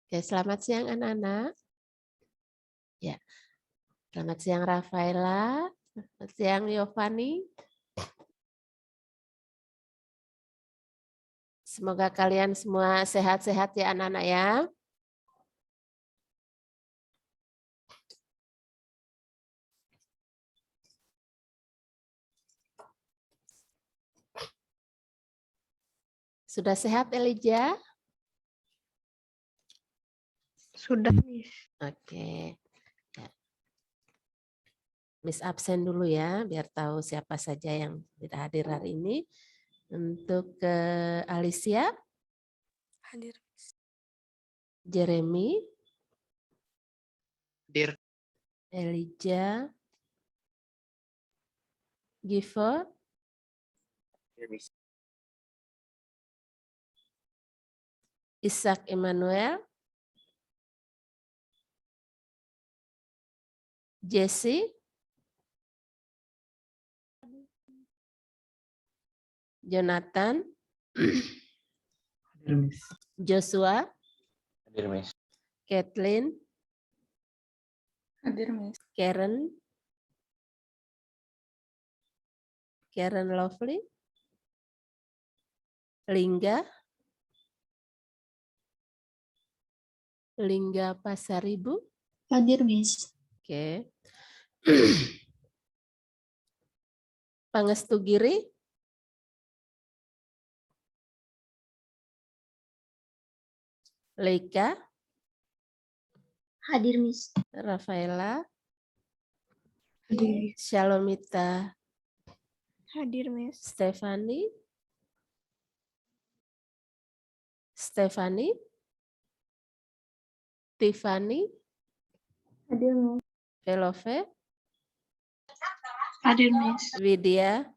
Oke, selamat siang anak-anak. Ya, selamat siang Rafaela. Selamat siang Yovani. Semoga kalian semua sehat-sehat ya anak-anak ya. Sudah sehat Elijah? Sudah, Miss. Oke. Ya. Miss absen dulu ya, biar tahu siapa saja yang tidak hadir hari ini. Untuk Alicia, Hadir. Jeremy, Hadir. Elijah, Giver, Ishak Emmanuel, Jesse, Jonathan, Hadir, Miss. Joshua, Hadir, Miss. Kathleen, Hadir, Miss. Karen, Karen Lovely, Lingga, Lingga Pasaribu. Hadir, Miss. Oke. Pangestu Giri, Leika, Hadir, Miss. Rafaela, Hadir. Shalomita, Hadir, Miss. Stefani, Tiffany, Hadir, Miss. Velove, Hadir, Miss. Widya,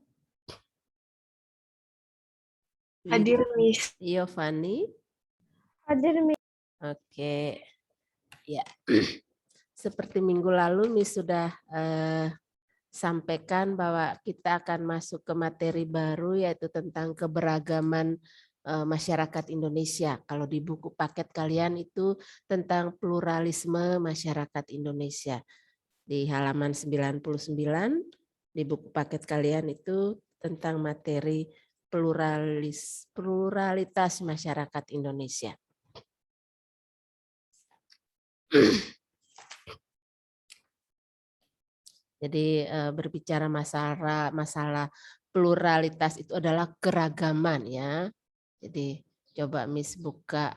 Hadir, Miss. Yovani. Hadir, Miss. Oke. Ya. Seperti minggu lalu Miss sudah sampaikan bahwa kita akan masuk ke materi baru yaitu tentang keberagaman masyarakat Indonesia. Kalau di buku paket kalian itu tentang pluralisme masyarakat Indonesia. Di halaman 99 di buku paket kalian itu tentang materi pluralitas masyarakat Indonesia. Jadi berbicara masalah pluralitas itu adalah keragaman ya. Jadi coba Miss buka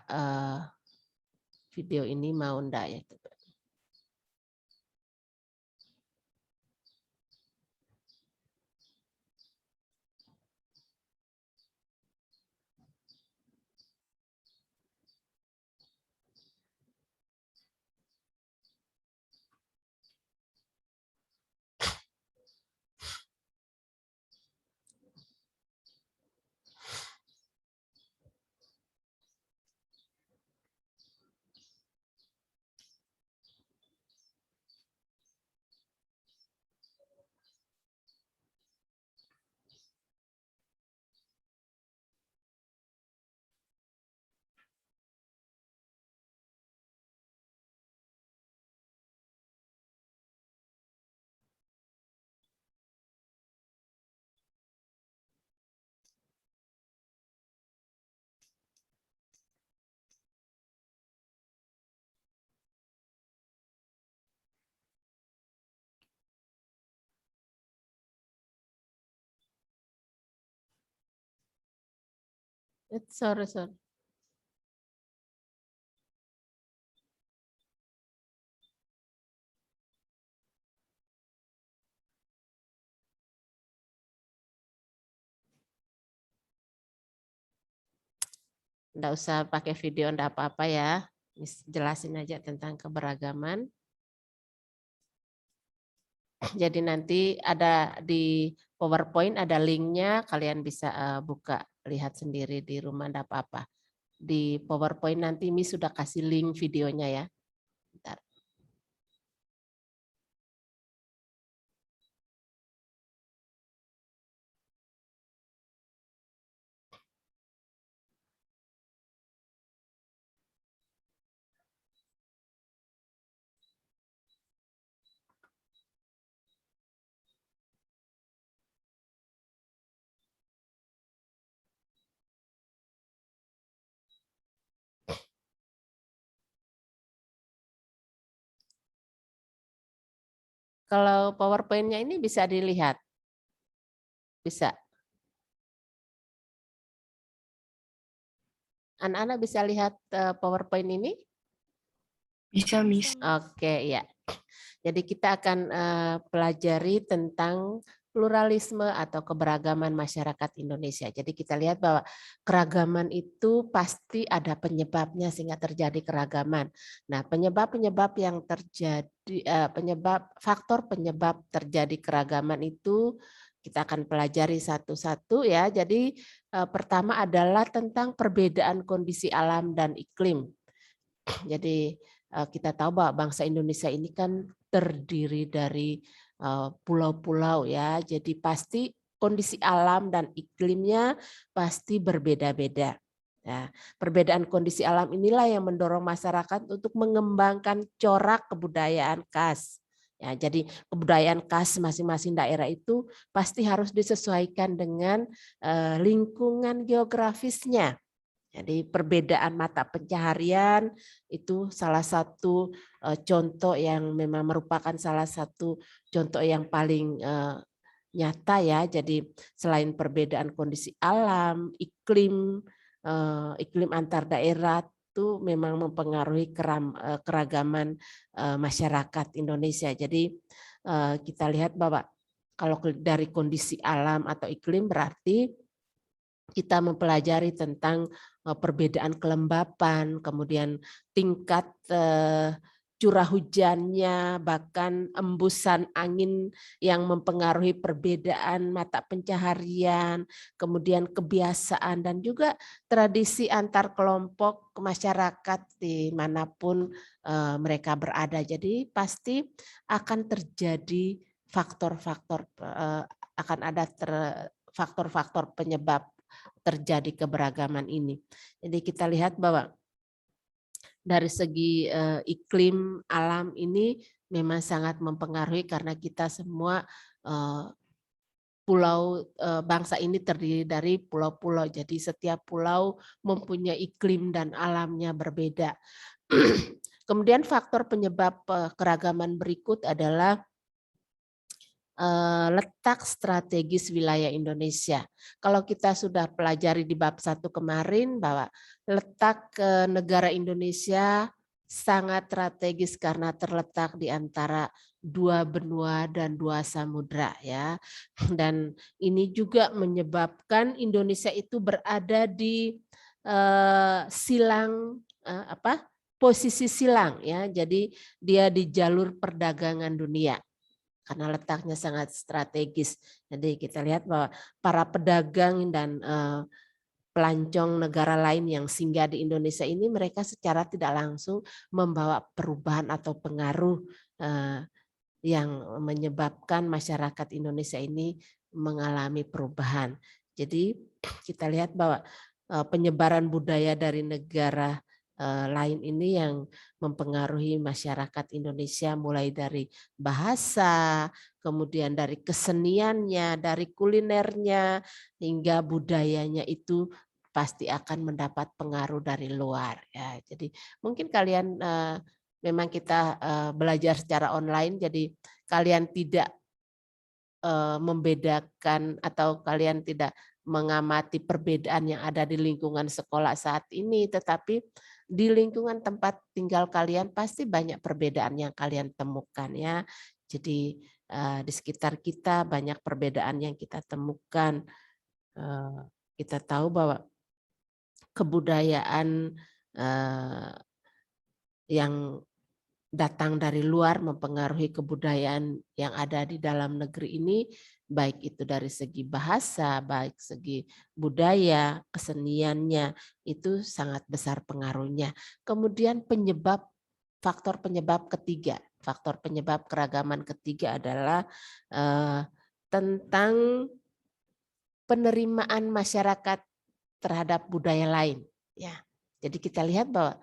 video ini mau enggak ya? Sorry. Enggak usah pakai video, enggak apa-apa ya. Jelasin aja tentang keberagaman. Jadi nanti ada di PowerPoint ada linknya, kalian bisa buka lihat sendiri di rumah, enggak apa-apa. Di PowerPoint nanti Miss sudah kasih link videonya ya. Bentar. Kalau PowerPoint-nya ini bisa dilihat? Bisa? Anak-anak bisa lihat PowerPoint ini? Bisa, Miss. Oke, ya. Jadi kita akan pelajari tentang pluralisme atau keberagaman masyarakat Indonesia. Jadi kita lihat bahwa keragaman itu pasti ada penyebabnya sehingga terjadi keragaman. Nah, penyebab-penyebab yang terjadi, faktor penyebab terjadi keragaman itu kita akan pelajari satu-satu ya. Jadi pertama adalah tentang perbedaan kondisi alam dan iklim. Jadi kita tahu bahwa bangsa Indonesia ini kan terdiri dari pulau-pulau ya, jadi pasti kondisi alam dan iklimnya pasti berbeda-beda. Nah, perbedaan kondisi alam inilah yang mendorong masyarakat untuk mengembangkan corak kebudayaan khas. Ya, jadi kebudayaan khas masing-masing daerah itu pasti harus disesuaikan dengan lingkungan geografisnya. Jadi perbedaan mata pencaharian itu salah satu contoh yang memang merupakan salah satu contoh yang paling nyata ya. Jadi selain perbedaan kondisi alam, iklim antar daerah itu memang mempengaruhi keragaman masyarakat Indonesia. Jadi kita lihat bahwa kalau dari kondisi alam atau iklim berarti kita mempelajari tentang perbedaan kelembapan, kemudian tingkat curah hujannya, bahkan embusan angin yang mempengaruhi perbedaan mata pencaharian, kemudian kebiasaan dan juga tradisi antar kelompok masyarakat dimanapun mereka berada. Jadi pasti akan terjadi faktor-faktor, akan ada faktor-faktor penyebab terjadi keberagaman ini. Jadi kita lihat bahwa dari segi iklim alam ini memang sangat mempengaruhi karena kita semua pulau bangsa ini terdiri dari pulau-pulau. Jadi setiap pulau mempunyai iklim dan alamnya berbeda. Kemudian faktor penyebab keragaman berikut adalah letak strategis wilayah Indonesia. Kalau kita sudah pelajari di bab 1 kemarin bahwa letak negara Indonesia sangat strategis karena terletak di antara 2 benua dan 2 samudra ya. Dan ini juga menyebabkan Indonesia itu berada di silang posisi silang ya. Jadi dia di jalur perdagangan dunia karena letaknya sangat strategis. Jadi kita lihat bahwa para pedagang dan pelancong negara lain yang singgah di Indonesia ini mereka secara tidak langsung membawa perubahan atau pengaruh yang menyebabkan masyarakat Indonesia ini mengalami perubahan. Jadi kita lihat bahwa penyebaran budaya dari negara lain ini yang mempengaruhi masyarakat Indonesia mulai dari bahasa, kemudian dari keseniannya, dari kulinernya, hingga budayanya itu pasti akan mendapat pengaruh dari luar. Ya, jadi mungkin kalian memang kita belajar secara online, jadi kalian tidak membedakan atau kalian tidak mengamati perbedaan yang ada di lingkungan sekolah saat ini, tetapi di lingkungan tempat tinggal kalian pasti banyak perbedaan yang kalian temukan ya. Jadi di sekitar kita banyak perbedaan yang kita temukan. Kita tahu bahwa kebudayaan yang datang dari luar mempengaruhi kebudayaan yang ada di dalam negeri ini, baik itu dari segi bahasa, baik segi budaya, keseniannya, itu sangat besar pengaruhnya. Kemudian faktor penyebab ketiga, faktor penyebab keragaman ketiga adalah tentang penerimaan masyarakat terhadap budaya lain. Ya, jadi kita lihat bahwa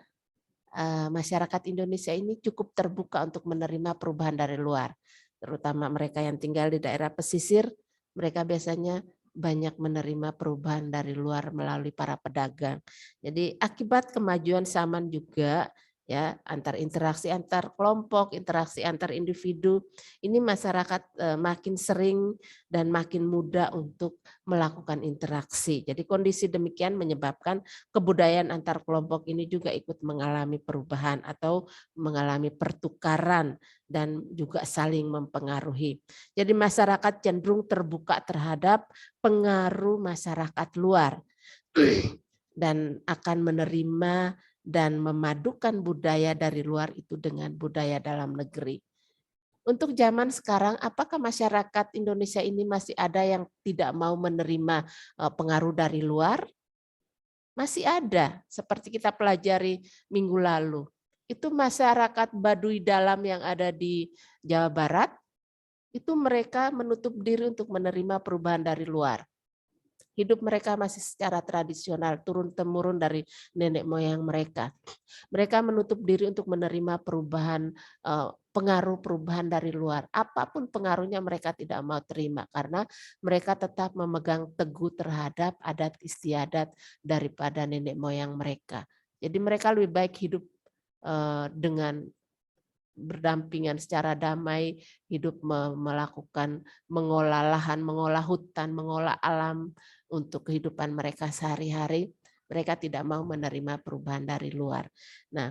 masyarakat Indonesia ini cukup terbuka untuk menerima perubahan dari luar, terutama mereka yang tinggal di daerah pesisir. Mereka biasanya banyak menerima perubahan dari luar melalui para pedagang. Jadi akibat kemajuan zaman juga ya, antar interaksi antar kelompok, interaksi antar individu. Ini masyarakat makin sering dan makin mudah untuk melakukan interaksi. Jadi kondisi demikian menyebabkan kebudayaan antar kelompok ini juga ikut mengalami perubahan atau mengalami pertukaran dan juga saling mempengaruhi. Jadi masyarakat cenderung terbuka terhadap pengaruh masyarakat luar dan akan menerima dan memadukan budaya dari luar itu dengan budaya dalam negeri. Untuk zaman sekarang, apakah masyarakat Indonesia ini masih ada yang tidak mau menerima pengaruh dari luar? Masih ada, seperti kita pelajari minggu lalu. Itu masyarakat Baduy Dalam yang ada di Jawa Barat, itu mereka menutup diri untuk menerima perubahan dari luar. Hidup mereka masih secara tradisional, turun-temurun dari nenek moyang mereka. Mereka menutup diri untuk menerima perubahan, pengaruh perubahan dari luar. Apapun pengaruhnya mereka tidak mau terima karena mereka tetap memegang teguh terhadap adat istiadat daripada nenek moyang mereka. Jadi mereka lebih baik hidup dengan berdampingan secara damai, hidup melakukan mengolah lahan, mengolah hutan, mengolah alam untuk kehidupan mereka sehari-hari. Mereka tidak mau menerima perubahan dari luar. Nah,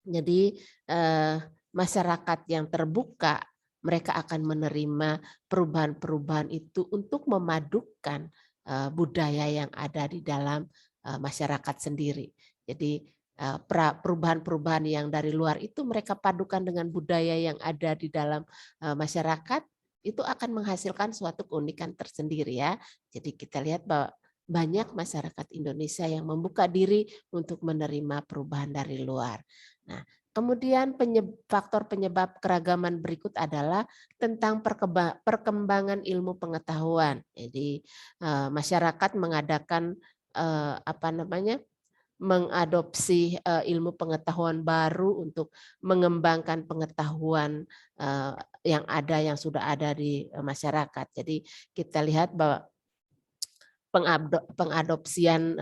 jadi masyarakat yang terbuka, mereka akan menerima perubahan-perubahan itu untuk memadukan budaya yang ada di dalam masyarakat sendiri. Jadi perubahan-perubahan yang dari luar itu mereka padukan dengan budaya yang ada di dalam masyarakat, itu akan menghasilkan suatu keunikan tersendiri ya. Jadi kita lihat bahwa banyak masyarakat Indonesia yang membuka diri untuk menerima perubahan dari luar. Nah, kemudian faktor penyebab keragaman berikut adalah tentang perkembangan ilmu pengetahuan. Jadi masyarakat mengadakan mengadopsi ilmu pengetahuan baru untuk mengembangkan pengetahuan yang sudah ada di masyarakat. Jadi kita lihat bahwa pengadopsian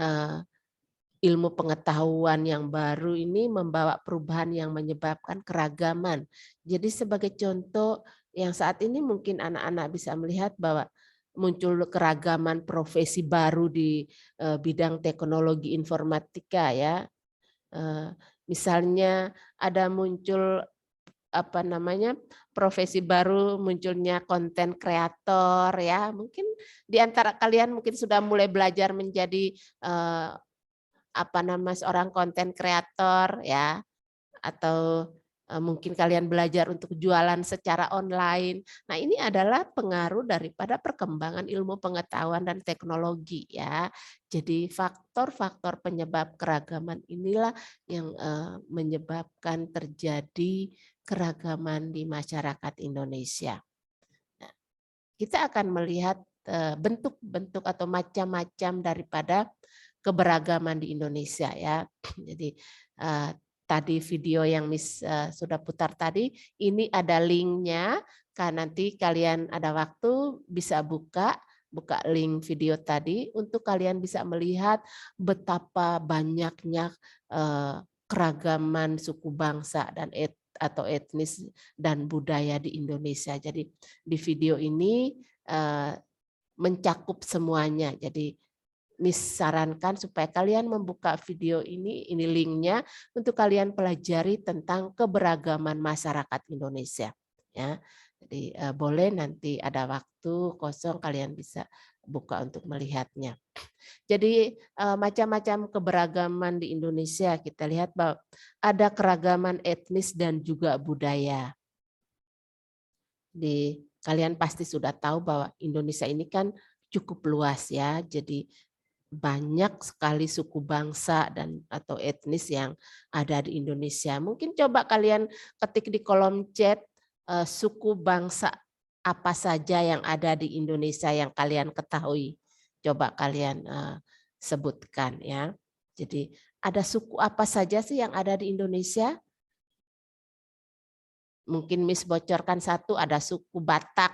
ilmu pengetahuan yang baru ini membawa perubahan yang menyebabkan keragaman. Jadi sebagai contoh yang saat ini mungkin anak-anak bisa melihat bahwa muncul keragaman profesi baru di bidang teknologi informatika ya. Misalnya ada muncul profesi baru, munculnya konten kreator ya. Mungkin di antara kalian mungkin sudah mulai belajar menjadi seorang konten kreator ya, atau mungkin kalian belajar untuk jualan secara online. Nah, ini adalah pengaruh daripada perkembangan ilmu pengetahuan dan teknologi ya. Jadi faktor-faktor penyebab keragaman inilah yang menyebabkan terjadi keragaman di masyarakat Indonesia. Nah, kita akan melihat bentuk-bentuk atau macam-macam daripada keberagaman di Indonesia ya. Jadi tadi video yang Miss sudah putar tadi, ini ada linknya. Kan nanti kalian ada waktu bisa buka link video tadi untuk kalian bisa melihat betapa banyaknya keragaman suku bangsa dan atau etnis dan budaya di Indonesia. Jadi di video ini mencakup semuanya. Jadi Miss sarankan supaya kalian membuka video ini linknya untuk kalian pelajari tentang keberagaman masyarakat Indonesia. Ya, jadi boleh nanti ada waktu kosong kalian bisa buka untuk melihatnya. Jadi macam-macam keberagaman di Indonesia kita lihat bahwa ada keragaman etnis dan juga budaya. Kalian pasti sudah tahu bahwa Indonesia ini kan cukup luas ya, jadi banyak sekali suku bangsa dan atau etnis yang ada di Indonesia. Mungkin coba kalian ketik di kolom chat suku bangsa apa saja yang ada di Indonesia yang kalian ketahui. Coba kalian sebutkan ya. Jadi ada suku apa saja sih yang ada di Indonesia? Mungkin Miss bocorkan satu, ada suku Batak.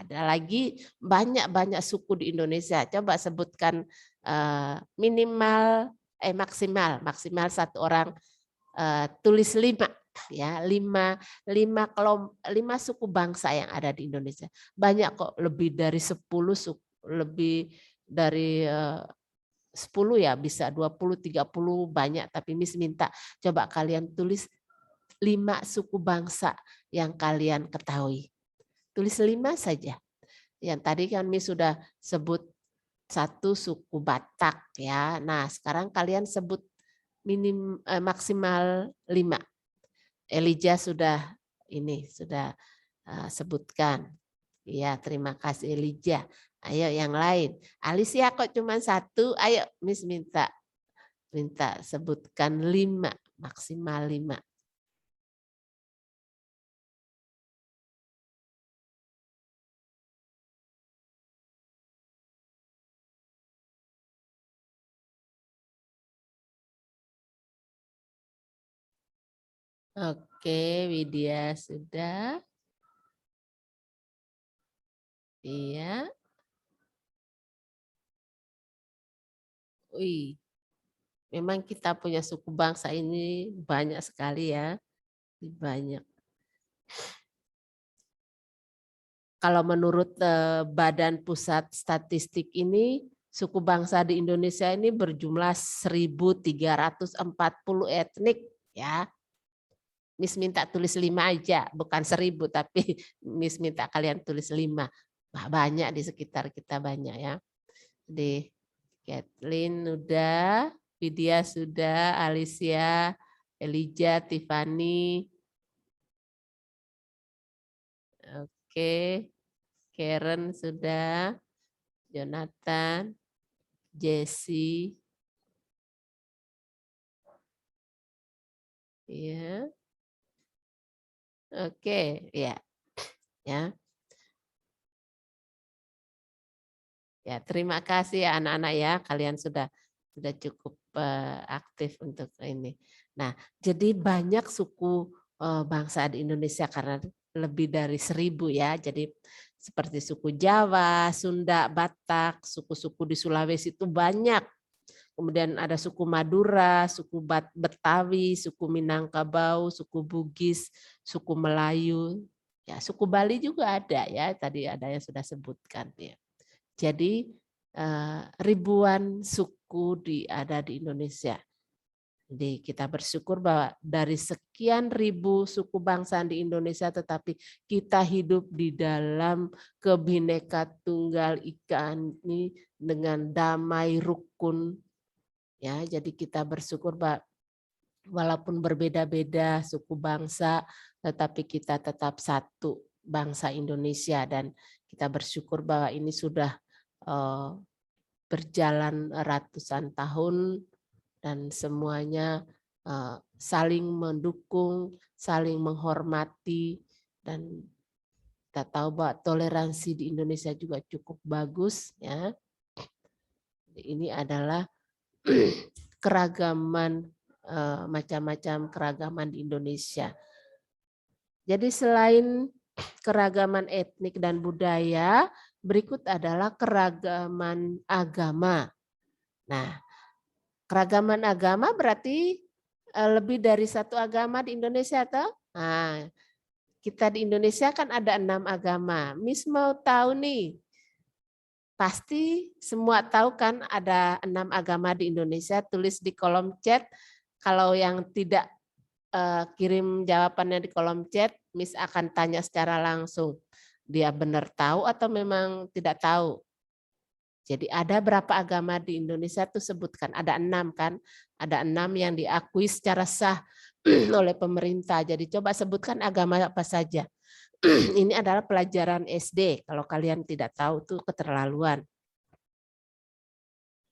Ada lagi banyak suku di Indonesia. Coba sebutkan minimal maksimal satu orang tulis 5 ya, 5 suku bangsa yang ada di Indonesia. Banyak kok, lebih dari 10 suku, lebih dari 10 ya, bisa 20, 30 banyak, tapi Miss minta coba kalian tulis 5 suku bangsa yang kalian ketahui. Tulis 5 saja. Yang tadi kan Miss sudah sebut 1 suku Batak ya. Nah, sekarang kalian sebut maksimal 5. Elijah sudah sebutkan. Ya, terima kasih Elijah. Ayo yang lain. Alicia kok cuma 1? Ayo Miss minta sebutkan 5, maksimal 5. Oke, Widya sudah. Iya. Wih, memang kita punya suku bangsa ini banyak sekali ya. Banyak. Kalau menurut Badan Pusat Statistik ini, suku bangsa di Indonesia ini berjumlah 1.340 etnik ya. Miss minta tulis 5 aja, bukan 1.000, tapi Miss minta kalian tulis 5. Banyak di sekitar kita, banyak ya. Di Kathleen udah, Widya sudah, Alicia, Elijah, Tiffany. Oke. Karen sudah, Jonathan, Jessie. Ya. Oke, ya. Ya. Ya, terima kasih ya anak-anak ya, kalian sudah cukup aktif untuk ini. Nah, jadi banyak suku bangsa di Indonesia karena lebih dari 1.000 ya. Jadi seperti suku Jawa, Sunda, Batak, suku-suku di Sulawesi itu banyak. Kemudian ada suku Madura, suku Betawi, suku Minangkabau, suku Bugis, suku Melayu, ya suku Bali juga ada ya. Tadi ada yang sudah sebutkan ya. Jadi ribuan suku ada di Indonesia. Jadi kita bersyukur bahwa dari sekian ribu suku bangsa di Indonesia, tetapi kita hidup di dalam Kebhinneka Tunggal Ika ini dengan damai rukun. Ya, jadi kita bersyukur bahwa walaupun berbeda-beda suku bangsa, tetapi kita tetap satu bangsa Indonesia, dan kita bersyukur bahwa ini sudah berjalan ratusan tahun dan semuanya saling mendukung, saling menghormati, dan kita tahu bahwa toleransi di Indonesia juga cukup bagus ya. Ini adalah keragaman, macam-macam keragaman di Indonesia. Jadi selain keragaman etnik dan budaya, berikut adalah keragaman agama. Nah, keragaman agama berarti lebih dari satu agama di Indonesia atau? Nah, kita di Indonesia kan ada 6 agama. Miss mau tahu nih, pasti semua tahu kan ada 6 agama di Indonesia, tulis di kolom chat. Kalau yang tidak kirim jawabannya di kolom chat, Miss akan tanya secara langsung. Dia benar tahu atau memang tidak tahu? Jadi ada berapa agama di Indonesia tuh sebutkan, ada 6 kan? Ada 6 yang diakui secara sah oleh pemerintah. Jadi coba sebutkan agama apa saja. Ini adalah pelajaran SD. Kalau kalian tidak tahu tuh keterlaluan.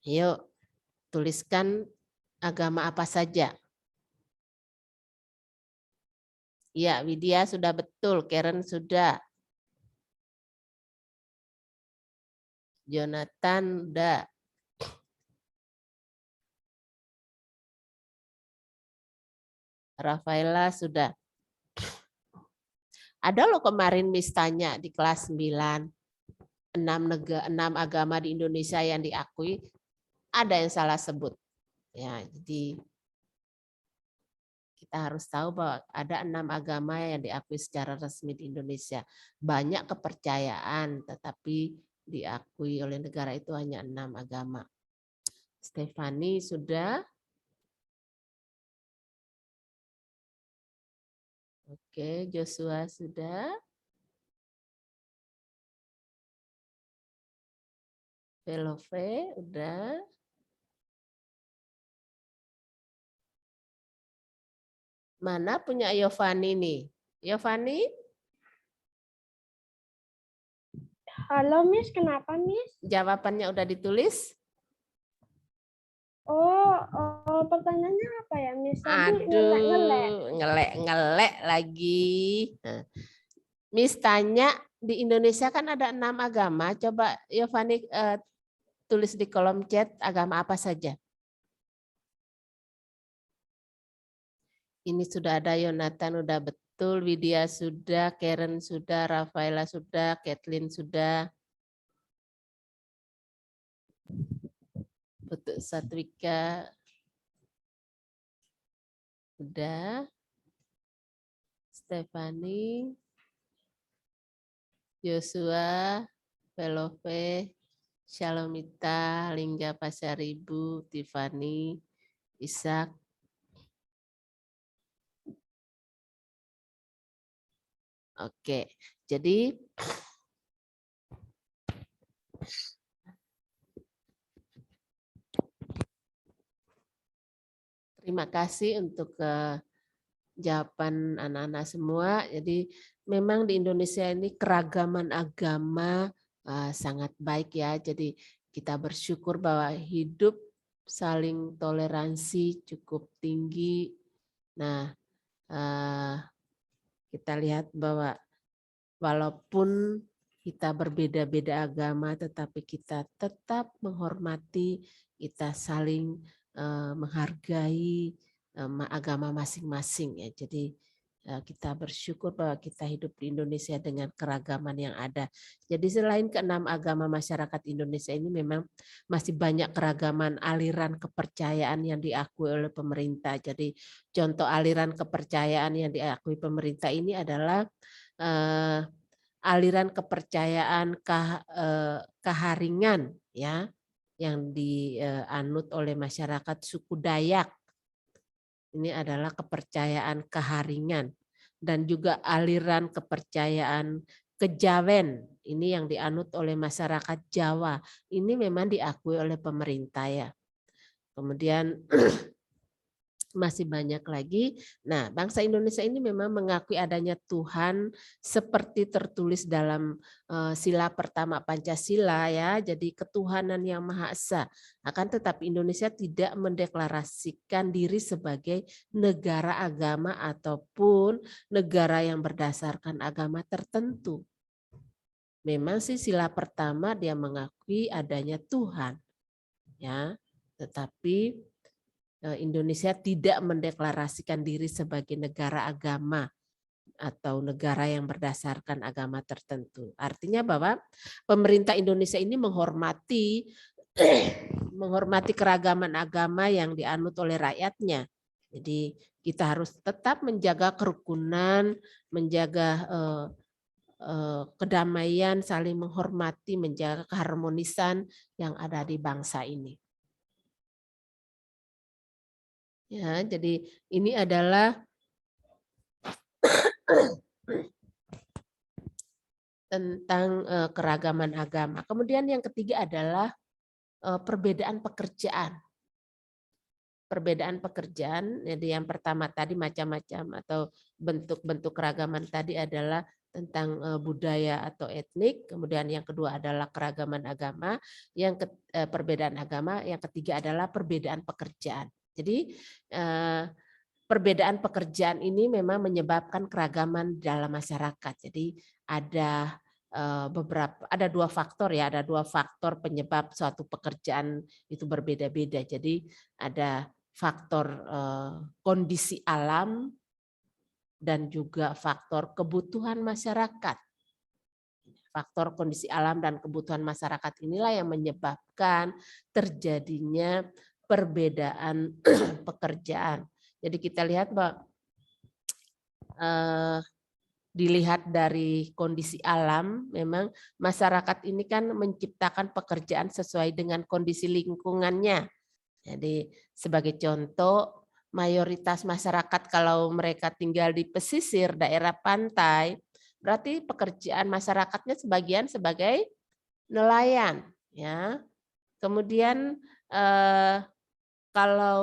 Yuk, tuliskan agama apa saja. Ya, Widya sudah betul, Karen sudah. Jonathan udah. Rafaela sudah. Ada loh kemarin Miss tanya di kelas 9, 6 agama di Indonesia yang diakui, ada yang salah sebut. Ya, jadi kita harus tahu bahwa ada 6 agama yang diakui secara resmi di Indonesia. Banyak kepercayaan, tetapi diakui oleh negara itu hanya 6 agama. Stefani sudah? Oke, Joshua sudah? Velove udah? Mana punya Yovani nih? Yovani? Halo Miss, kenapa Miss? Jawabannya udah ditulis? Pertanyaannya apa ya Miss? Tadi ngelek-ngelek. Aduh, ngelek-ngelek lagi. Nah, Miss tanya, di Indonesia kan ada 6 agama. Coba Yovani tulis di kolom chat agama apa saja. Ini sudah ada, Yonatan udah betul, Widya sudah, Karen sudah, Rafaela sudah, Kathleen sudah. Betul, Satwika udah. Stefani, Joshua, Velove, Shalomita, Lingga Pasaribu, Tiffany, Ishak. Oke, jadi terima kasih untuk jawaban anak-anak semua. Jadi memang di Indonesia ini keragaman agama sangat baik ya. Jadi kita bersyukur bahwa hidup saling toleransi cukup tinggi. Nah, kita lihat bahwa walaupun kita berbeda-beda agama, tetapi kita tetap menghormati, kita saling menghargai agama masing-masing ya. Jadi kita bersyukur bahwa kita hidup di Indonesia dengan keragaman yang ada. Jadi selain ke-6 agama masyarakat Indonesia ini memang masih banyak keragaman aliran kepercayaan yang diakui oleh pemerintah. Jadi contoh aliran kepercayaan yang diakui pemerintah ini adalah aliran kepercayaan Kaharingan ya, yang dianut oleh masyarakat suku Dayak. Ini adalah kepercayaan Kaharingan, dan juga aliran kepercayaan Kejawen, ini yang dianut oleh masyarakat Jawa. Ini memang diakui oleh pemerintah ya. Kemudian masih banyak lagi. Nah, bangsa Indonesia ini memang mengakui adanya Tuhan seperti tertulis dalam sila pertama Pancasila ya. Jadi ketuhanan yang Maha Esa. Akan tetapi Indonesia tidak mendeklarasikan diri sebagai negara agama ataupun negara yang berdasarkan agama tertentu. Memang sih sila pertama dia mengakui adanya Tuhan. Ya, tetapi Indonesia tidak mendeklarasikan diri sebagai negara agama atau negara yang berdasarkan agama tertentu. Artinya bahwa pemerintah Indonesia ini menghormati keragaman agama yang dianut oleh rakyatnya. Jadi kita harus tetap menjaga kerukunan, menjaga kedamaian, saling menghormati, menjaga keharmonisan yang ada di bangsa ini. Ya, jadi ini adalah tentang keragaman agama. Kemudian yang ketiga adalah perbedaan pekerjaan. Perbedaan pekerjaan, jadi yang pertama tadi macam-macam atau bentuk-bentuk keragaman tadi adalah tentang budaya atau etnik, kemudian yang kedua adalah keragaman agama, perbedaan agama, yang ketiga adalah perbedaan pekerjaan. Jadi perbedaan pekerjaan ini memang menyebabkan keragaman dalam masyarakat. Jadi ada dua faktor ya, ada dua faktor penyebab suatu pekerjaan itu berbeda-beda. Jadi ada faktor kondisi alam dan juga faktor kebutuhan masyarakat. Faktor kondisi alam dan kebutuhan masyarakat inilah yang menyebabkan terjadinya perbedaan pekerjaan. Jadi kita lihat bahwa dilihat dari kondisi alam, memang masyarakat ini kan menciptakan pekerjaan sesuai dengan kondisi lingkungannya. Jadi sebagai contoh, mayoritas masyarakat kalau mereka tinggal di pesisir daerah pantai, berarti pekerjaan masyarakatnya sebagian sebagai nelayan, ya. Kemudian kalau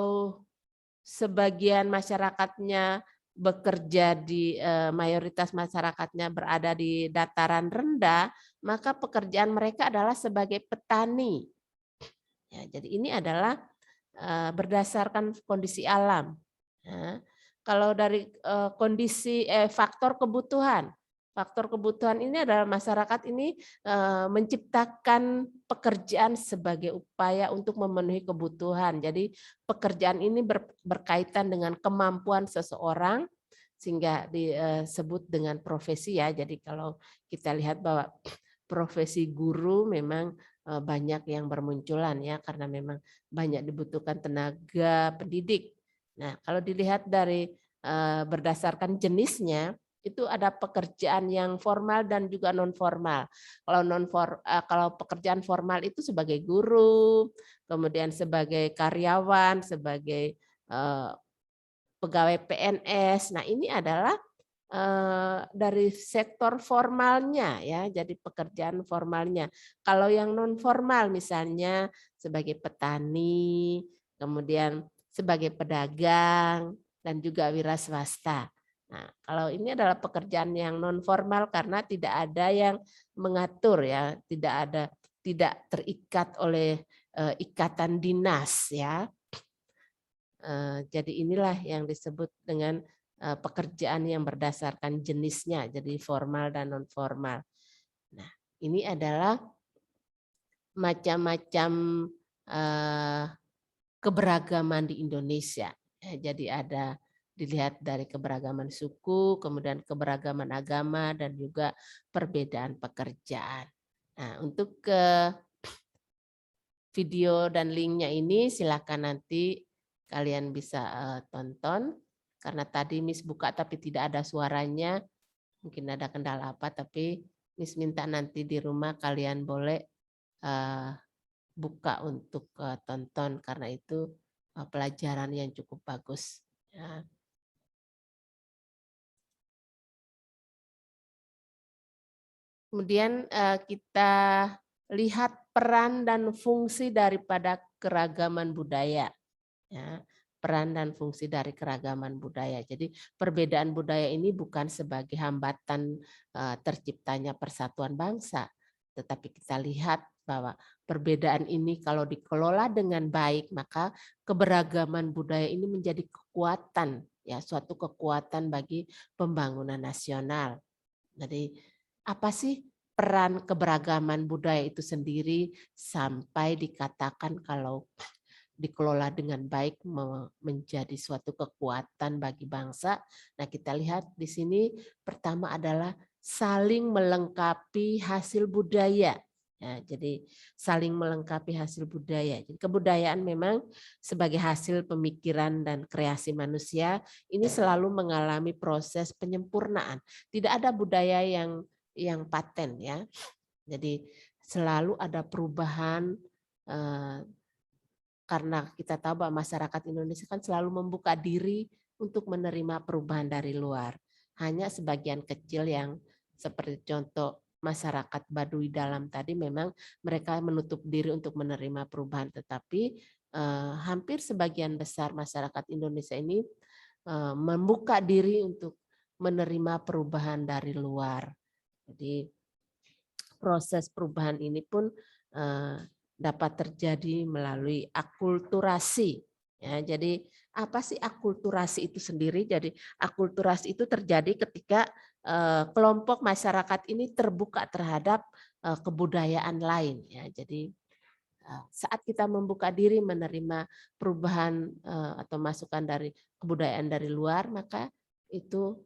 sebagian masyarakatnya bekerja di mayoritas masyarakatnya berada di dataran rendah, maka pekerjaan mereka adalah sebagai petani. Ya, jadi ini adalah berdasarkan kondisi alam. Ya. Kalau dari kondisi faktor kebutuhan ini adalah masyarakat ini menciptakan pekerjaan sebagai upaya untuk memenuhi kebutuhan. Jadi pekerjaan ini berkaitan dengan kemampuan seseorang sehingga disebut dengan profesi ya. Jadi kalau kita lihat bahwa profesi guru memang banyak yang bermunculan ya karena memang banyak dibutuhkan tenaga pendidik. Nah, kalau dilihat dari berdasarkan jenisnya itu ada pekerjaan yang formal dan juga non formal. Kalau pekerjaan formal itu sebagai guru, kemudian sebagai karyawan, sebagai pegawai PNS. Nah, ini adalah dari sektor formalnya ya, jadi pekerjaan formalnya. Kalau yang non formal misalnya sebagai petani, kemudian sebagai pedagang dan juga wira swasta. Nah, kalau ini adalah pekerjaan yang non formal karena tidak ada yang mengatur ya, tidak terikat oleh ikatan dinas ya. Jadi inilah yang disebut dengan pekerjaan yang berdasarkan jenisnya, jadi formal dan non formal. Nah, ini adalah macam-macam keberagaman di Indonesia. Jadi ada dilihat dari keberagaman suku, kemudian keberagaman agama dan juga perbedaan pekerjaan. Nah, untuk video dan linknya ini silakan nanti kalian bisa tonton. Karena tadi Miss buka tapi tidak ada suaranya, mungkin ada kendala apa, tapi Miss minta nanti di rumah kalian boleh buka untuk tonton karena itu pelajaran yang cukup bagus. Ya. Kemudian kita lihat peran dan fungsi daripada keragaman budaya. Ya. Peran dan fungsi dari keragaman budaya. Jadi perbedaan budaya ini bukan sebagai hambatan terciptanya persatuan bangsa, tetapi kita lihat bahwa perbedaan ini kalau dikelola dengan baik, maka keberagaman budaya ini menjadi kekuatan, ya suatu kekuatan bagi pembangunan nasional. Jadi apa sih peran keberagaman budaya itu sendiri sampai dikatakan kalau dikelola dengan baik menjadi suatu kekuatan bagi bangsa. Nah, kita lihat di sini pertama adalah saling melengkapi hasil budaya. Ya, jadi saling melengkapi hasil budaya. Jadi kebudayaan memang sebagai hasil pemikiran dan kreasi manusia ini selalu mengalami proses penyempurnaan. Tidak ada budaya yang paten ya. Jadi selalu ada perubahan karena kita tahu bahwa masyarakat Indonesia kan selalu membuka diri untuk menerima perubahan dari luar. Hanya sebagian kecil yang seperti contoh masyarakat Baduy Dalam tadi memang mereka menutup diri untuk menerima perubahan. Tetapi hampir sebagian besar masyarakat Indonesia ini membuka diri untuk menerima perubahan dari luar. Jadi proses perubahan ini pun dapat terjadi melalui akulturasi. Ya, jadi apa sih akulturasi itu sendiri? Jadi akulturasi itu terjadi ketika kelompok masyarakat ini terbuka terhadap kebudayaan lain. Ya, jadi saat kita membuka diri menerima perubahan atau masukan dari kebudayaan dari luar, maka itu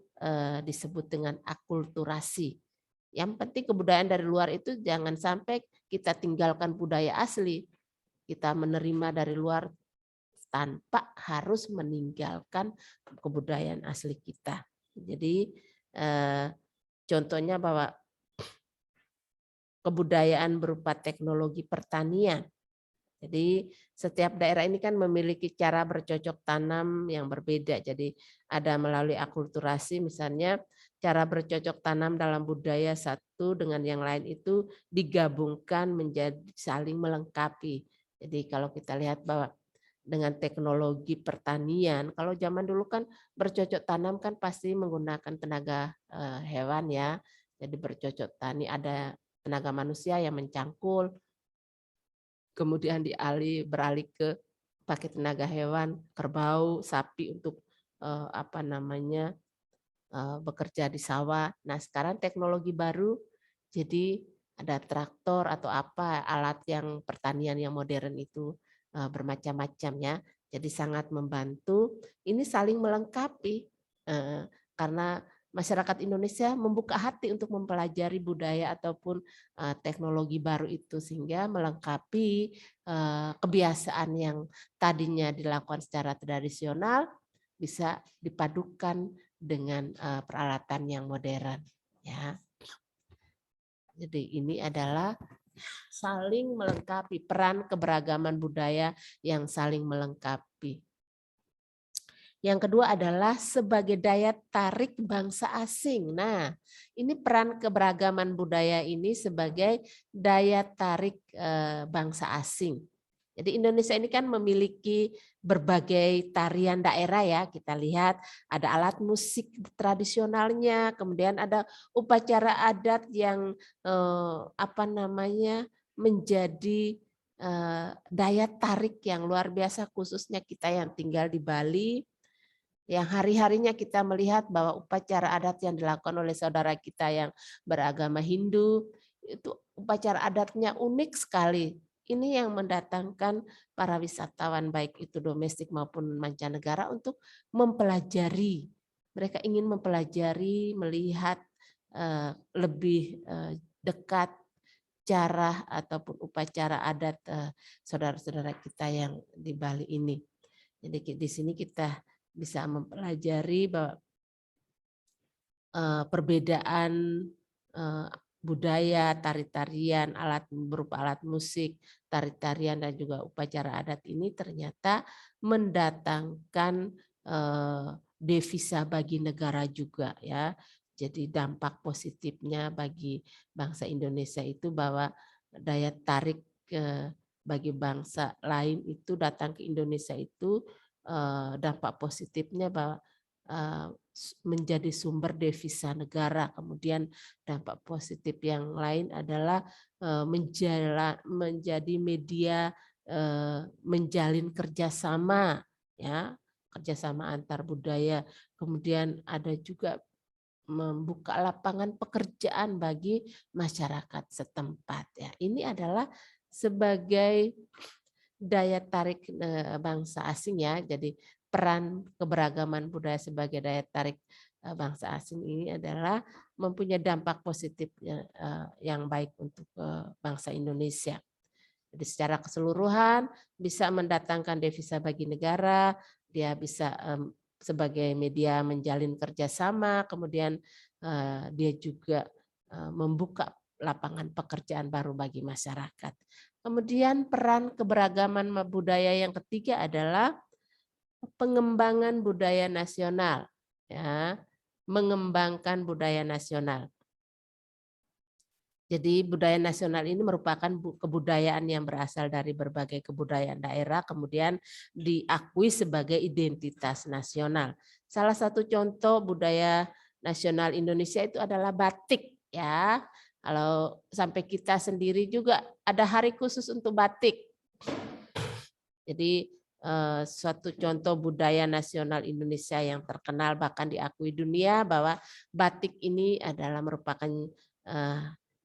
disebut dengan akulturasi. Yang penting kebudayaan dari luar itu jangan sampai kita tinggalkan budaya asli. Kita menerima dari luar tanpa harus meninggalkan kebudayaan asli kita. Jadi contohnya bahwa kebudayaan berupa teknologi pertanian. Jadi setiap daerah ini kan memiliki cara bercocok tanam yang berbeda. Jadi ada melalui akulturasi misalnya cara bercocok tanam dalam budaya satu dengan yang lain itu digabungkan menjadi saling melengkapi. Jadi kalau kita lihat bahwa dengan teknologi pertanian, kalau zaman dulu kan bercocok tanam kan pasti menggunakan tenaga hewan ya. Jadi bercocok tani ada tenaga manusia yang mencangkul, kemudian beralih ke pakai tenaga hewan, kerbau, sapi untuk bekerja di sawah. Nah sekarang teknologi baru, jadi ada traktor atau apa alat yang pertanian yang modern itu bermacam-macam ya. Jadi sangat membantu. Ini saling melengkapi karena masyarakat Indonesia membuka hati untuk mempelajari budaya ataupun teknologi baru itu sehingga melengkapi kebiasaan yang tadinya dilakukan secara tradisional bisa dipadukan dengan peralatan yang modern ya. Jadi ini adalah saling melengkapi, peran keberagaman budaya yang saling melengkapi. Yang kedua adalah sebagai daya tarik bangsa asing. Nah, ini peran keberagaman budaya ini sebagai daya tarik bangsa asing. Jadi Indonesia ini kan memiliki berbagai tarian daerah ya. Kita lihat ada alat musik tradisionalnya, kemudian ada upacara adat yang menjadi daya tarik yang luar biasa khususnya kita yang tinggal di Bali. Yang hari-harinya kita melihat bahwa upacara adat yang dilakukan oleh saudara kita yang beragama Hindu, itu upacara adatnya unik sekali. Ini yang mendatangkan para wisatawan baik itu domestik maupun mancanegara untuk mempelajari. Mereka ingin mempelajari, melihat lebih dekat cara ataupun upacara adat saudara-saudara kita yang di Bali ini. Jadi di sini kita bisa mempelajari bahwa perbedaan budaya, tari-tarian, berupa alat musik, tari-tarian dan juga upacara adat ini ternyata mendatangkan devisa bagi negara juga ya. Jadi dampak positifnya bagi bangsa Indonesia itu bahwa daya tarik bagi bangsa lain itu datang ke Indonesia itu dampak positifnya bahwa menjadi sumber devisa negara. Kemudian dampak positif yang lain adalah menjadi media menjalin kerjasama ya, kerjasama antar budaya. Kemudian ada juga membuka lapangan pekerjaan bagi masyarakat setempat ya. Ini adalah sebagai daya tarik bangsa asing ya. Jadi peran keberagaman budaya sebagai daya tarik bangsa asing ini adalah mempunyai dampak positif yang baik untuk bangsa Indonesia. Jadi secara keseluruhan bisa mendatangkan devisa bagi negara, dia bisa sebagai media menjalin kerjasama, kemudian dia juga membuka lapangan pekerjaan baru bagi masyarakat. Kemudian peran keberagaman budaya yang ketiga adalah pengembangan budaya nasional, ya, mengembangkan budaya nasional. Jadi budaya nasional ini merupakan kebudayaan yang berasal dari berbagai kebudayaan daerah, kemudian diakui sebagai identitas nasional. Salah satu contoh budaya nasional Indonesia itu adalah batik, ya. Kalau sampai kita sendiri juga ada hari khusus untuk batik. Jadi suatu contoh budaya nasional Indonesia yang terkenal bahkan diakui dunia bahwa batik ini adalah merupakan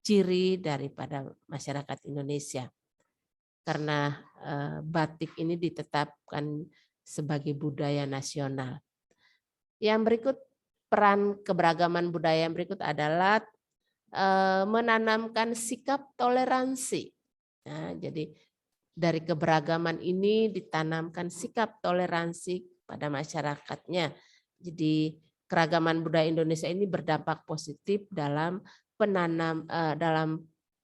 ciri daripada masyarakat Indonesia. Karena batik ini ditetapkan sebagai budaya nasional. Yang berikut peran keberagaman budaya yang berikut adalah menanamkan sikap toleransi. Nah, jadi dari keberagaman ini ditanamkan sikap toleransi pada masyarakatnya. Jadi keragaman budaya Indonesia ini berdampak positif dalam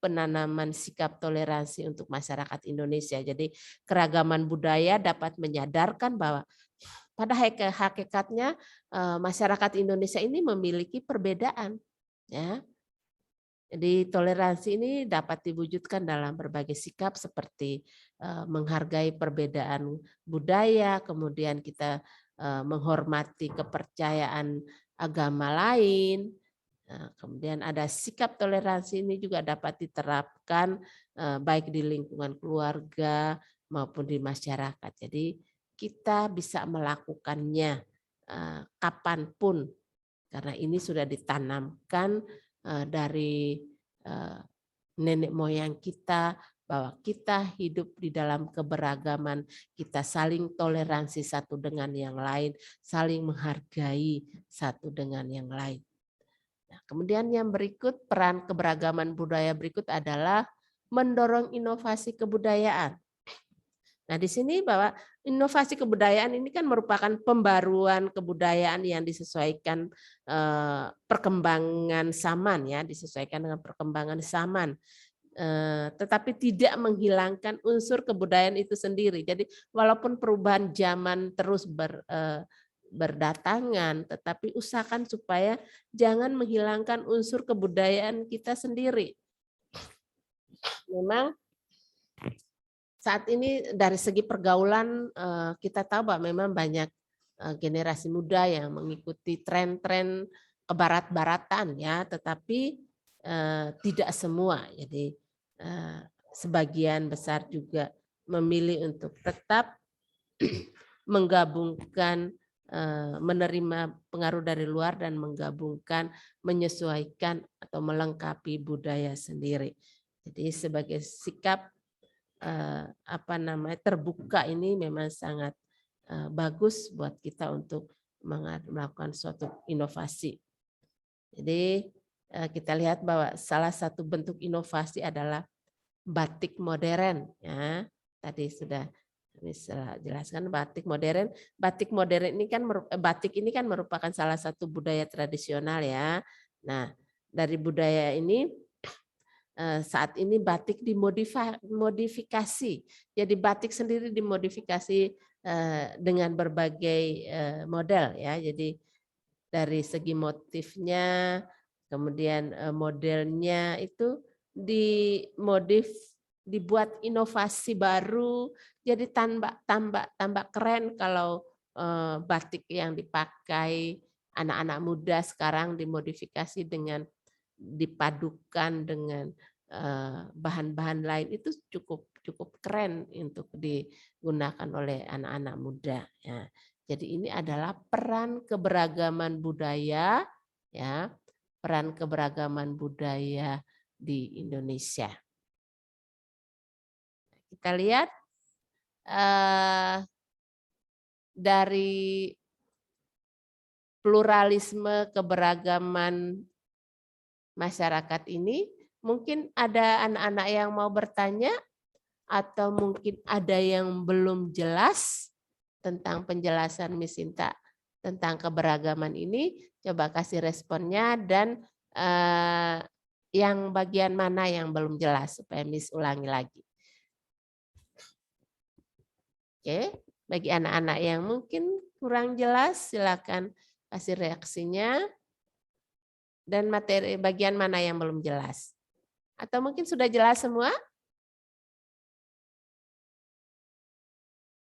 penanaman sikap toleransi untuk masyarakat Indonesia. Jadi keragaman budaya dapat menyadarkan bahwa pada hakikatnya masyarakat Indonesia ini memiliki perbedaan, ya. Jadi toleransi ini dapat diwujudkan dalam berbagai sikap seperti menghargai perbedaan budaya, kemudian kita menghormati kepercayaan agama lain. Nah, kemudian ada sikap toleransi ini juga dapat diterapkan baik di lingkungan keluarga maupun di masyarakat. Jadi kita bisa melakukannya kapanpun karena ini sudah ditanamkan dari nenek moyang kita bahwa kita hidup di dalam keberagaman, kita saling toleransi satu dengan yang lain, saling menghargai satu dengan yang lain. Nah, kemudian yang berikut, peran keberagaman budaya berikut adalah mendorong inovasi kebudayaan. Nah, di sini bahwa inovasi kebudayaan ini kan merupakan pembaruan kebudayaan yang disesuaikan perkembangan zaman, ya, disesuaikan dengan perkembangan zaman. Tetapi tidak menghilangkan unsur kebudayaan itu sendiri. Jadi walaupun perubahan zaman terus berdatangan, tetapi usahakan supaya jangan menghilangkan unsur kebudayaan kita sendiri. Memang saat ini dari segi pergaulan kita tahu bahwa memang banyak generasi muda yang mengikuti tren-tren kebarat-baratan, ya, tetapi tidak semua. Jadi sebagian besar juga memilih untuk tetap menggabungkan, menerima pengaruh dari luar dan menggabungkan, menyesuaikan atau melengkapi budaya sendiri. Jadi sebagai sikap terbuka ini memang sangat bagus buat kita untuk melakukan suatu inovasi. Jadi kita lihat bahwa salah satu bentuk inovasi adalah batik modern, ya. Tadi sudah bisa jelaskan batik modern. Batik modern ini kan batik ini kan merupakan salah satu budaya tradisional, ya. Nah, dari budaya ini saat ini batik dimodifikasi. Jadi batik sendiri dimodifikasi dengan berbagai model, ya. Jadi dari segi motifnya, kemudian modelnya itu dibuat inovasi baru, jadi tambah keren kalau batik yang dipakai anak-anak muda sekarang dimodifikasi dengan dipadukan dengan bahan-bahan lain, itu cukup keren untuk digunakan oleh anak-anak muda, ya. Jadi ini adalah peran keberagaman budaya, ya, peran keberagaman budaya di Indonesia. Kita lihat dari pluralisme keberagaman masyarakat ini, mungkin ada anak-anak yang mau bertanya atau mungkin ada yang belum jelas tentang penjelasan Miss Sinta tentang keberagaman ini. Coba kasih responnya dan yang bagian mana yang belum jelas supaya Miss ulangi lagi. Oke, bagi anak-anak yang mungkin kurang jelas silakan kasih reaksinya. Dan materi bagian mana yang belum jelas? Atau mungkin sudah jelas semua?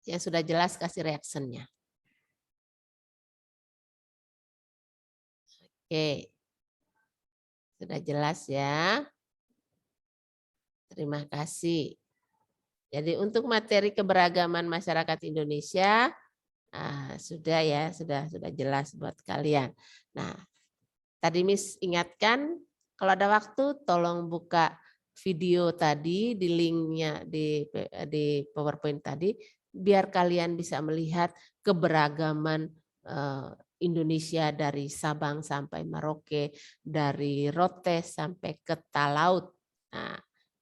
Yang sudah jelas kasih reaksinya. Oke. Sudah jelas, ya. Terima kasih. Jadi untuk materi keberagaman masyarakat Indonesia sudah, ya, sudah jelas buat kalian. Nah, tadi Miss ingatkan, kalau ada waktu tolong buka video tadi di linknya di PowerPoint tadi, biar kalian bisa melihat keberagaman Indonesia dari Sabang sampai Merauke, dari Rote sampai ke Talaut. Nah,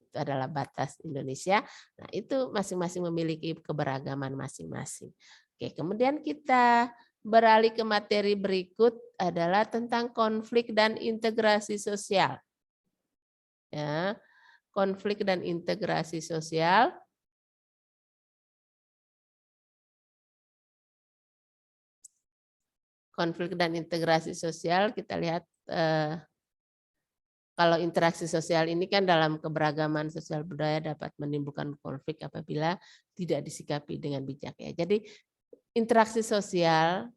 itu adalah batas Indonesia. Nah, itu masing-masing memiliki keberagaman masing-masing. Oke, kemudian kita beralih ke materi berikut adalah tentang konflik dan integrasi sosial. Ya, konflik dan integrasi sosial. Konflik dan integrasi sosial, kita lihat kalau interaksi sosial ini kan dalam keberagaman sosial budaya dapat menimbulkan konflik apabila tidak disikapi dengan bijak ya. Jadi interaksi sosial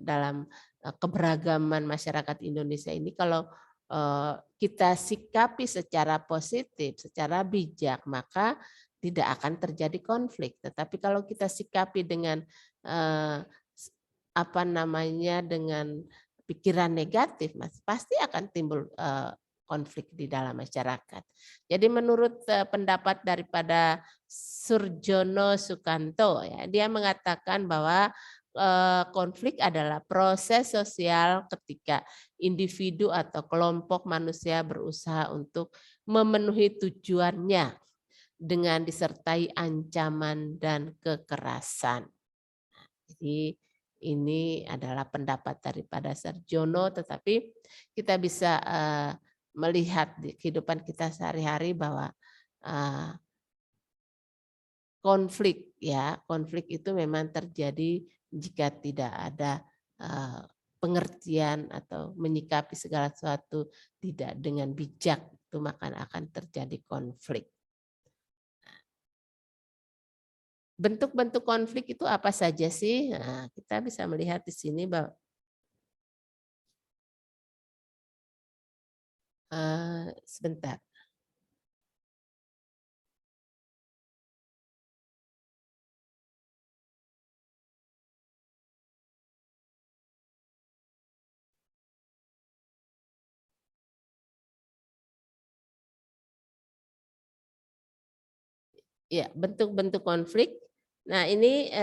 dalam keberagaman masyarakat Indonesia ini kalau kita sikapi secara positif, secara bijak, maka tidak akan terjadi konflik. Tetapi kalau kita sikapi dengan dengan pikiran negatif, Mas, pasti akan timbul konflik di dalam masyarakat. Jadi menurut pendapat daripada Surjono Sukanto, ya, dia mengatakan bahwa konflik adalah proses sosial ketika individu atau kelompok manusia berusaha untuk memenuhi tujuannya dengan disertai ancaman dan kekerasan. Jadi ini adalah pendapat daripada Sarjono, tetapi kita bisa melihat di kehidupan kita sehari-hari bahwa konflik itu memang terjadi jika tidak ada pengertian atau menyikapi segala sesuatu tidak dengan bijak, itu maka akan terjadi konflik. Bentuk-bentuk konflik itu apa saja sih? Nah, kita bisa melihat di sini bahwa sebentar. Ya, bentuk-bentuk konflik. Nah, ini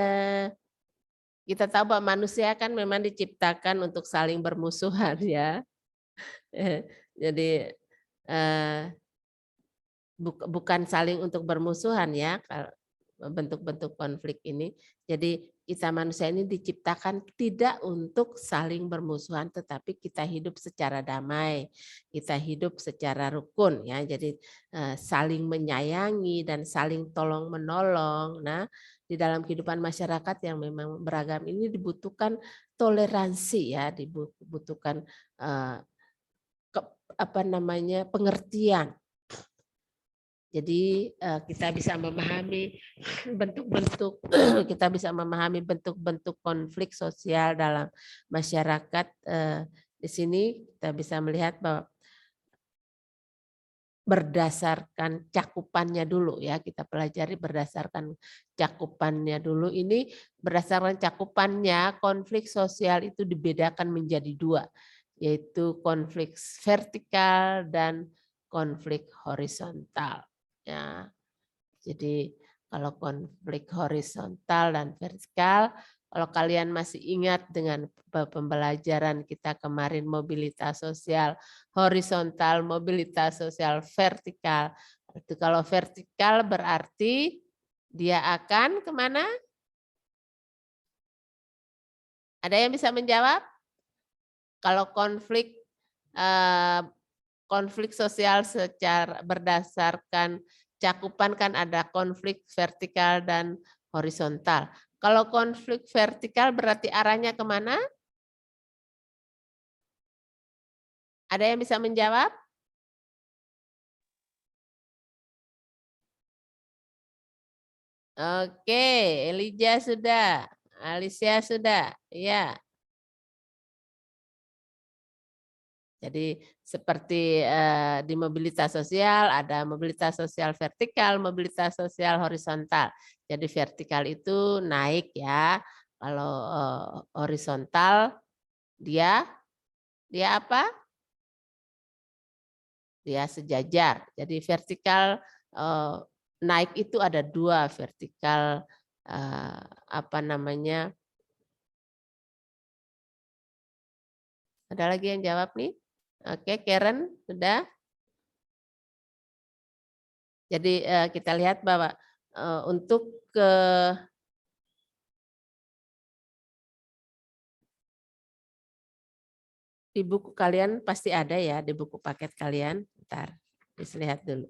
kita tahu bahwa manusia kan memang diciptakan untuk saling bermusuhan ya. Jadi bukan saling untuk bermusuhan ya bentuk-bentuk konflik ini. Jadi kita manusia ini diciptakan tidak untuk saling bermusuhan, tetapi kita hidup secara damai, kita hidup secara rukun ya. Jadi saling menyayangi dan saling tolong menolong. Nah, di dalam kehidupan masyarakat yang memang beragam ini dibutuhkan toleransi ya, dibutuhkan pengertian. Jadi kita bisa memahami bentuk-bentuk bentuk-bentuk konflik sosial dalam masyarakat. Di sini kita bisa melihat bahwa berdasarkan cakupannya dulu ya, kita pelajari berdasarkan cakupannya dulu. Ini berdasarkan cakupannya konflik sosial itu dibedakan menjadi dua, yaitu konflik vertikal dan konflik horizontal. Ya, jadi kalau konflik horizontal dan vertikal, kalau kalian masih ingat dengan pembelajaran kita kemarin mobilitas sosial horizontal, mobilitas sosial vertikal. Itu kalau vertikal berarti dia akan kemana? Ada yang bisa menjawab? Kalau konflik sosial secara berdasarkan cakupan kan ada konflik vertikal dan horizontal. Kalau konflik vertikal berarti arahnya kemana? Ada yang bisa menjawab? Oke, Elijah sudah, Alicia sudah, ya. Jadi seperti di mobilitas sosial ada mobilitas sosial vertikal, mobilitas sosial horizontal. Jadi vertikal itu naik ya. Kalau horizontal dia apa? Dia sejajar. Jadi vertikal naik itu ada dua, vertikal Ada lagi yang jawab nih? Oke, Karen sudah? Jadi kita lihat bahwa untuk di buku kalian pasti ada ya, di buku paket kalian. Bentar, bisa lihat dulu.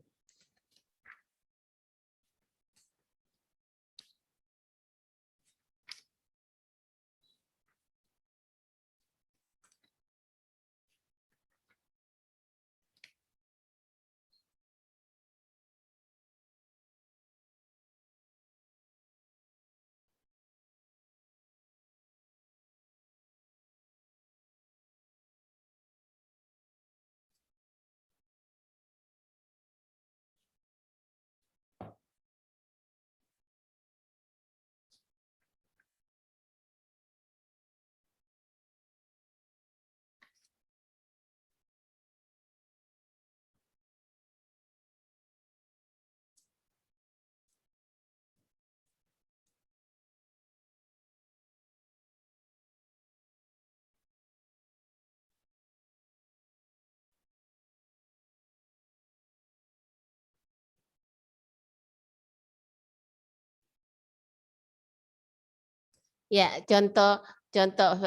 Ya, contoh contoh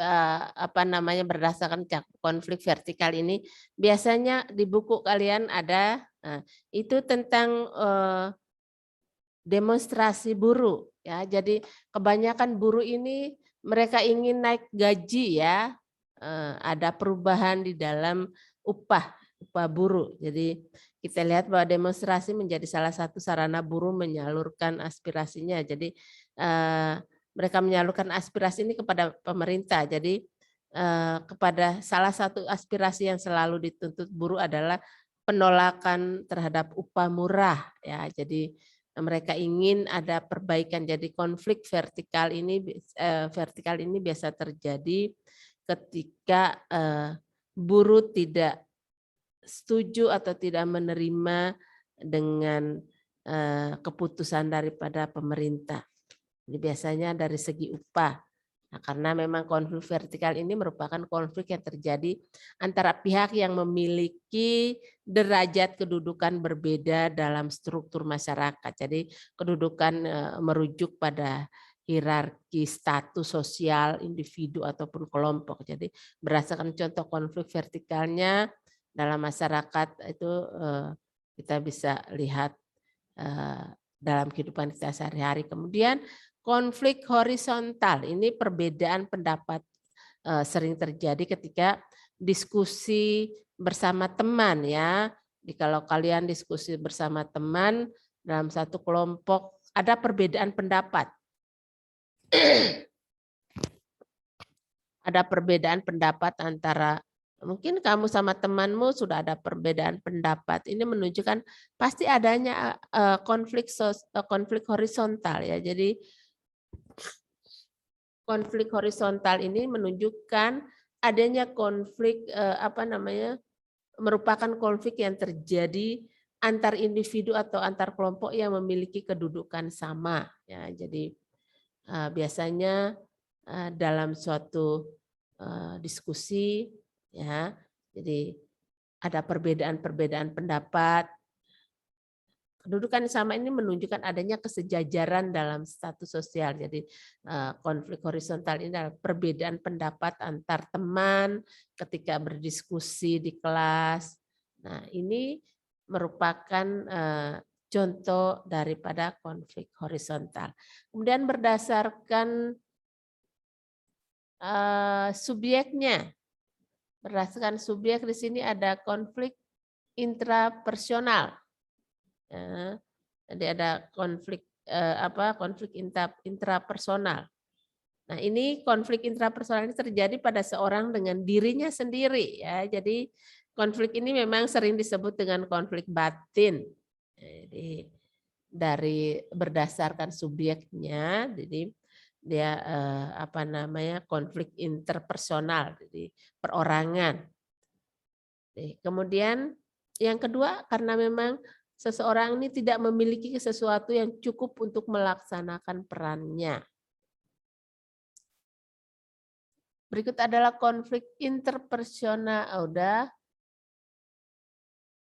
apa namanya berdasarkan konflik vertikal ini biasanya di buku kalian ada itu tentang demonstrasi buruh ya. Jadi kebanyakan buruh ini mereka ingin naik gaji ya. Ada perubahan di dalam upah buruh. Jadi kita lihat bahwa demonstrasi menjadi salah satu sarana buruh menyalurkan aspirasinya. Jadi mereka menyalurkan aspirasi ini kepada pemerintah. Jadi kepada salah satu aspirasi yang selalu dituntut buruh adalah penolakan terhadap upah murah ya. Jadi mereka ingin ada perbaikan. Jadi konflik vertikal ini biasa terjadi ketika buruh tidak setuju atau tidak menerima dengan keputusan daripada pemerintah. Jadi biasanya dari segi upah. Nah, karena memang konflik vertikal ini merupakan konflik yang terjadi antara pihak yang memiliki derajat kedudukan berbeda dalam struktur masyarakat. Jadi kedudukan merujuk pada hierarki status sosial individu ataupun kelompok. Jadi berdasarkan contoh konflik vertikalnya dalam masyarakat itu kita bisa lihat dalam kehidupan kita sehari-hari. Kemudian konflik horizontal, ini perbedaan pendapat sering terjadi ketika diskusi bersama teman ya. Jadi kalau kalian diskusi bersama teman dalam satu kelompok ada perbedaan pendapat. Ada perbedaan pendapat antara mungkin kamu sama temanmu sudah ada perbedaan pendapat. Ini menunjukkan pasti adanya konflik horizontal ya. Jadi konflik horizontal ini menunjukkan adanya konflik merupakan konflik yang terjadi antar individu atau antar kelompok yang memiliki kedudukan sama ya. Jadi biasanya dalam suatu diskusi ya. Jadi ada perbedaan pendapat. Kedudukan sama ini menunjukkan adanya kesejajaran dalam status sosial. Jadi konflik horizontal ini adalah perbedaan pendapat antar teman ketika berdiskusi di kelas. Nah, ini merupakan contoh daripada konflik horizontal. Kemudian berdasarkan subjeknya. Berdasarkan subjek di sini ada konflik intrapersonal. Ya, jadi ada konflik konflik intrapersonal. Nah, ini konflik intrapersonal ini terjadi pada seorang dengan dirinya sendiri ya. Jadi konflik ini memang sering disebut dengan konflik batin. Jadi dari berdasarkan subjeknya, jadi dia konflik interpersonal, jadi perorangan. Kemudian yang kedua karena memang seseorang ini tidak memiliki sesuatu yang cukup untuk melaksanakan perannya. Berikut adalah konflik interpersonal. Udah.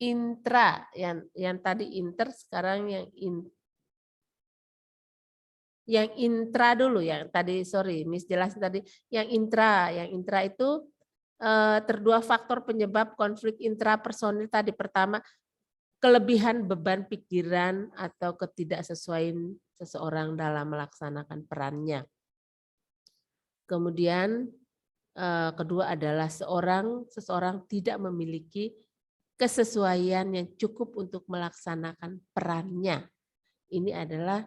intra, yang tadi inter sekarang yang intra dulu, yang tadi sorry Miss jelasin tadi yang intra itu terdua faktor penyebab konflik intrapersonal tadi. Pertama, kelebihan beban pikiran atau ketidaksesuaian seseorang dalam melaksanakan perannya. Kemudian kedua adalah seseorang tidak memiliki kesesuaian yang cukup untuk melaksanakan perannya. Ini adalah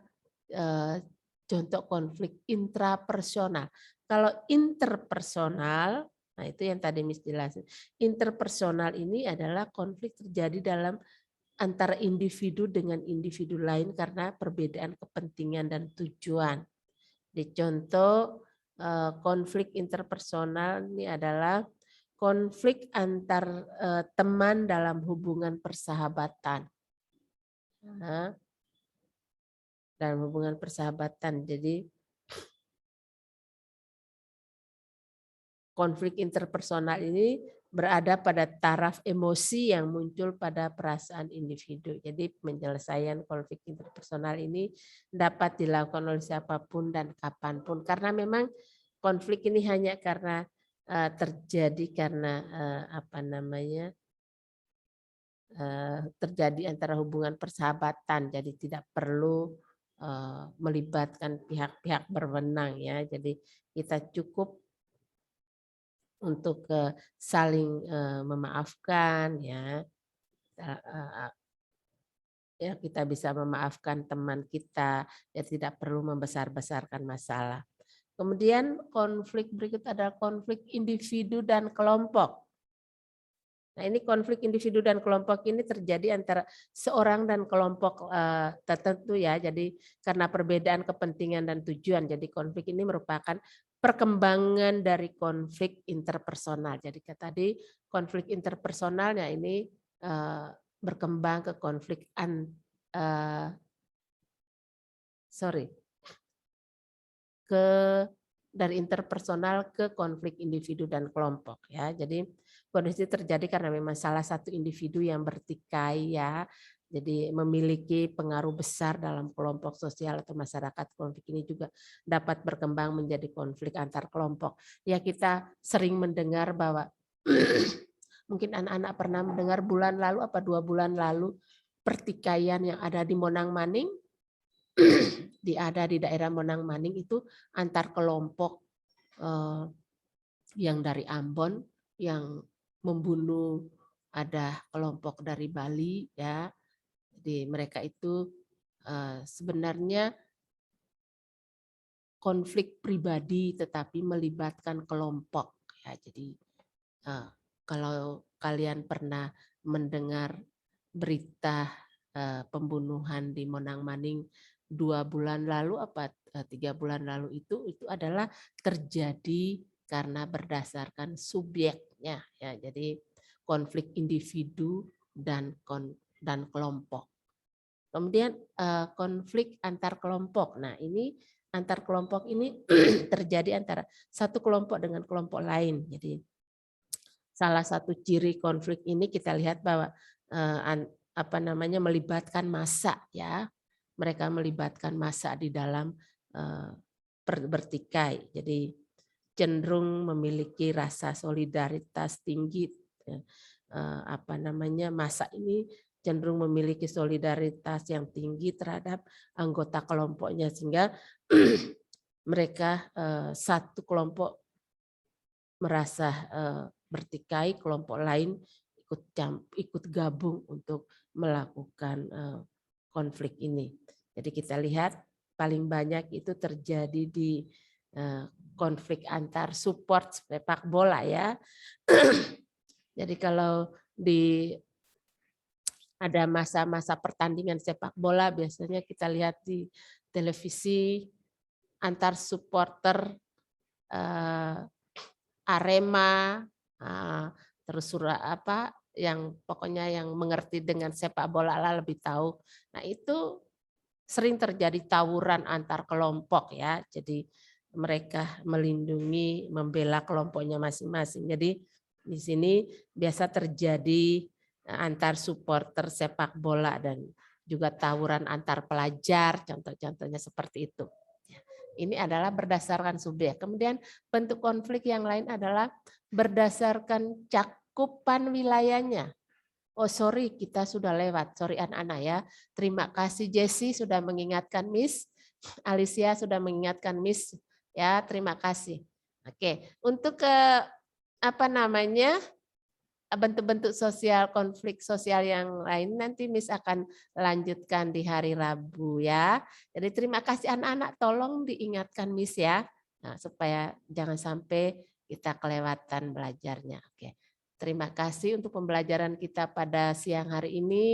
contoh konflik intrapersonal. Kalau interpersonal, nah itu yang tadi Miss jelasin. Interpersonal ini adalah konflik terjadi dalam antara individu dengan individu lain karena perbedaan kepentingan dan tujuan. Di contoh konflik interpersonal ini adalah konflik antar teman dalam hubungan persahabatan. Nah, dalam hubungan persahabatan. Jadi konflik interpersonal ini berada pada taraf emosi yang muncul pada perasaan individu. Jadi penyelesaian konflik interpersonal ini dapat dilakukan oleh siapapun dan kapanpun. Karena memang konflik ini hanya karena terjadi karena terjadi antara hubungan persahabatan. Jadi tidak perlu melibatkan pihak-pihak berwenang ya. Jadi kita cukup untuk saling memaafkan ya. Ya kita bisa memaafkan teman kita ya, tidak perlu membesar-besarkan masalah. Kemudian konflik berikut adalah konflik individu dan kelompok. Nah, ini konflik individu dan kelompok ini terjadi antara seorang dan kelompok tertentu ya. Jadi karena perbedaan kepentingan dan tujuan. Jadi konflik ini merupakan perkembangan dari konflik interpersonal. Jadi tadi konflik interpersonalnya ini berkembang ke konflik dari interpersonal ke konflik individu dan kelompok ya. Jadi kondisi terjadi karena memang salah satu individu yang bertikai ya. Jadi memiliki pengaruh besar dalam kelompok sosial atau masyarakat. Konflik ini juga dapat berkembang menjadi konflik antar kelompok. Ya kita sering mendengar bahwa mungkin anak-anak pernah mendengar bulan lalu 2 bulan lalu pertikaian yang ada di Monang Maning. Ada di daerah Monang Maning itu antar kelompok yang dari Ambon yang membunuh, ada kelompok dari Bali ya. Jadi mereka itu sebenarnya konflik pribadi tetapi melibatkan kelompok ya. Jadi kalau kalian pernah mendengar berita pembunuhan di Monang Maning 2 bulan lalu 3 bulan lalu itu adalah terjadi karena berdasarkan subjeknya ya. Jadi konflik individu dan kelompok. Kemudian konflik antar kelompok. Nah, ini antar kelompok ini terjadi antara satu kelompok dengan kelompok lain. Jadi salah satu ciri konflik ini kita lihat bahwa melibatkan massa ya. Mereka melibatkan massa di dalam bertikai. Jadi cenderung memiliki rasa solidaritas tinggi. Massa ini cenderung memiliki solidaritas yang tinggi terhadap anggota kelompoknya sehingga mereka satu kelompok merasa bertikai, kelompok lain ikut gabung untuk melakukan konflik ini. Jadi kita lihat paling banyak itu terjadi di konflik antar support sepak bola ya. Jadi kalau ada masa-masa pertandingan sepak bola biasanya kita lihat di televisi antar supporter Arema terus yang pokoknya yang mengerti dengan sepak bola lah lebih tahu. Nah, itu sering terjadi tawuran antar kelompok ya. Jadi mereka melindungi, membela kelompoknya masing-masing. Jadi di sini biasa terjadi antar supporter sepak bola dan juga tawuran antar pelajar, contoh-contohnya seperti itu. Ini adalah berdasarkan subjek. Kemudian bentuk konflik yang lain adalah berdasarkan cakupan wilayahnya. Oh sorry, kita sudah lewat. Sorry anak-anak ya. Terima kasih Jessie sudah mengingatkan Miss. Alicia sudah mengingatkan Miss. Ya, terima kasih. Oke, untuk bentuk-bentuk sosial, konflik sosial yang lain nanti Miss akan lanjutkan di hari Rabu ya. Jadi terima kasih anak-anak, tolong diingatkan Miss ya, nah, supaya jangan sampai kita kelewatan belajarnya. Oke, terima kasih untuk pembelajaran kita pada siang hari ini.